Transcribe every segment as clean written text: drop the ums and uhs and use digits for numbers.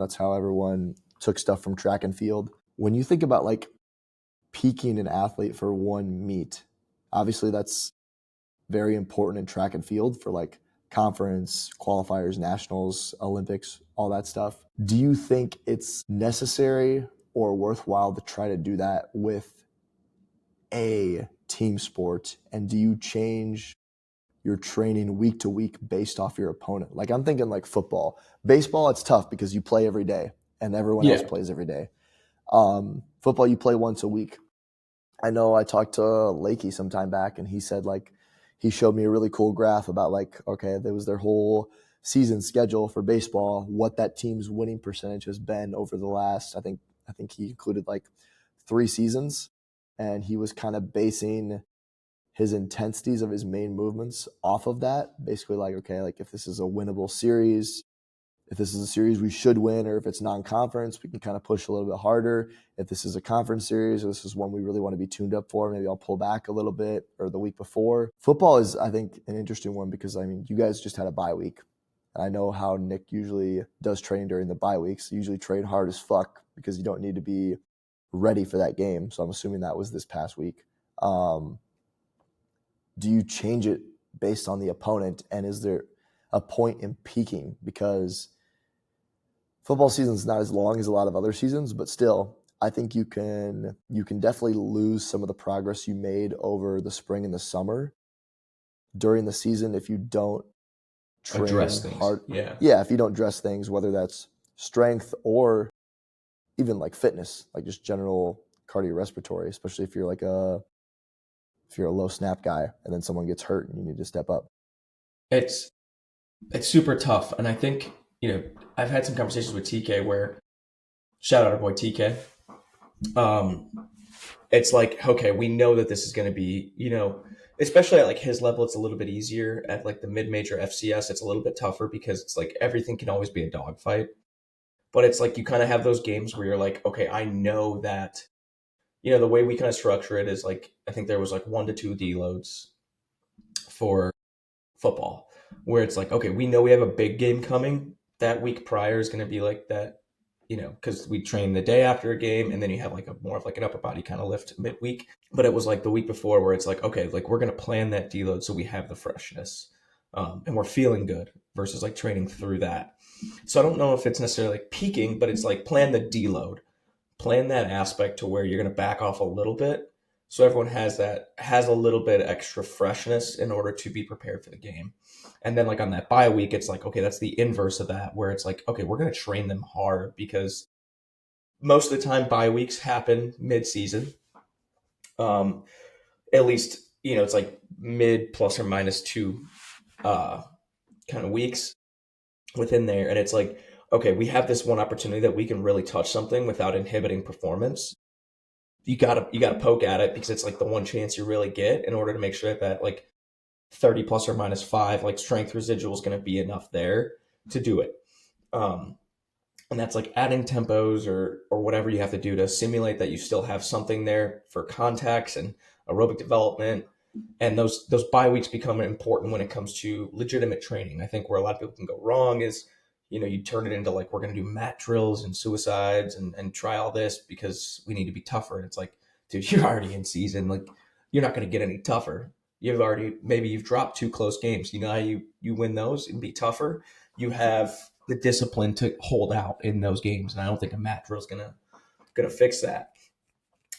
That's how everyone took stuff from track and field. When you think about like peaking an athlete for one meet, obviously that's very important in track and field for like conference, qualifiers, nationals, Olympics, all that stuff. Do you think it's necessary or worthwhile to try to do that with a team sport? And do you change your training week to week based off your opponent? Like I'm thinking like football. Baseball, it's tough because you play every day and everyone else Yeah. plays every day. Football, you play once a week. I know I talked to Lakey some time back and he said like he showed me a really cool graph about like, okay, there was their whole season schedule for baseball, what that team's winning percentage has been over the last, I think he included like 3 seasons. And he was kind of basing his intensities of his main movements off of that. Basically like, okay, like if this is a winnable series, if this is a series we should win, or if it's non-conference, we can kind of push a little bit harder. If this is a conference series, or this is one we really want to be tuned up for, maybe I'll pull back a little bit, or the week before. Football is, I think, an interesting one because, I mean, you guys just had a bye week. And I know how Nick usually does training during the bye weeks. You usually train hard as fuck because you don't need to be ready for that game. So I'm assuming that was this past week. Do you change it based on the opponent? And is there a point in peaking? Because football season is not as long as a lot of other seasons, but still, I think you can definitely lose some of the progress you made over the spring and the summer during the season if you don't train Address things. hard. Yeah. Yeah, if you don't dress things, whether that's strength or even like fitness, like just general cardiorespiratory, especially if you're a low snap guy and then someone gets hurt and you need to step up. It's super tough. And I think, I've had some conversations with TK where, shout out our boy TK. It's like, okay, we know that this is going to be, especially at like his level, it's a little bit easier. At like the mid-major FCS, it's a little bit tougher because it's like everything can always be a dogfight. But it's like you kind of have those games where you're like, okay, I know that, the way we kind of structure it is like, I think there was like 1 to 2 deloads for football, where it's like, okay, we know we have a big game coming. That week prior is going to be like that, because we train the day after a game, and then you have like a more of like an upper body kind of lift midweek. But it was like the week before where it's like, okay, like we're going to plan that deload so we have the freshness, and we're feeling good versus like training through that. So I don't know if it's necessarily like peaking, but it's like plan the deload, plan that aspect to where you're going to back off a little bit so everyone has a little bit extra freshness in order to be prepared for the game. And then like on that bye week, it's like, okay, that's the inverse of that, where it's like, okay, we're going to train them hard because most of the time bye weeks happen mid-season. At least, it's like mid plus or minus 2 kind of weeks within there. And it's like, okay, we have this one opportunity that we can really touch something without inhibiting performance. You gotta poke at it because it's like the one chance you really get in order to make sure that like 30 plus or minus 5 like strength residual is going to be enough there to do it. And that's like adding tempos or whatever you have to do to simulate that you still have something there for contacts and aerobic development. And those bye weeks become important when it comes to legitimate training. I think where a lot of people can go wrong is, you turn it into like, we're going to do mat drills and suicides and try all this because we need to be tougher. And it's like, dude, you're already in season. Like, you're not going to get any tougher. Maybe you've dropped 2 close games. You know how you win those and be tougher. You have the discipline to hold out in those games. And I don't think a mat drill is going to fix that.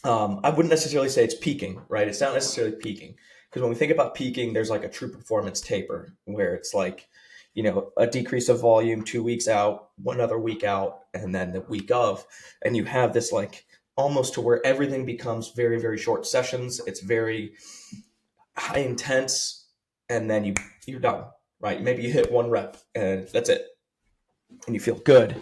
I wouldn't necessarily say it's peaking, right? It's not necessarily peaking, because when we think about peaking, there's like a true performance taper where it's like, a decrease of volume 2 weeks out, one other week out, and then the week of, and you have this like almost to where everything becomes very, very short sessions. It's very high intense, and then you're done, right? Maybe you hit 1 rep and that's it, and you feel good.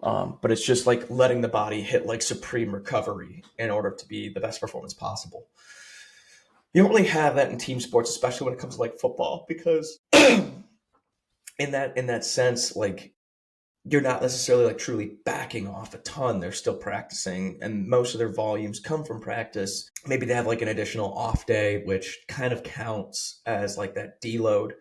But it's just like letting the body hit like supreme recovery in order to be the best performance possible. You don't really have that in team sports, especially when it comes to like football, because in that sense, like you're not necessarily like truly backing off a ton. They're still practicing, and most of their volumes come from practice. Maybe they have like an additional off day, which kind of counts as like that deload.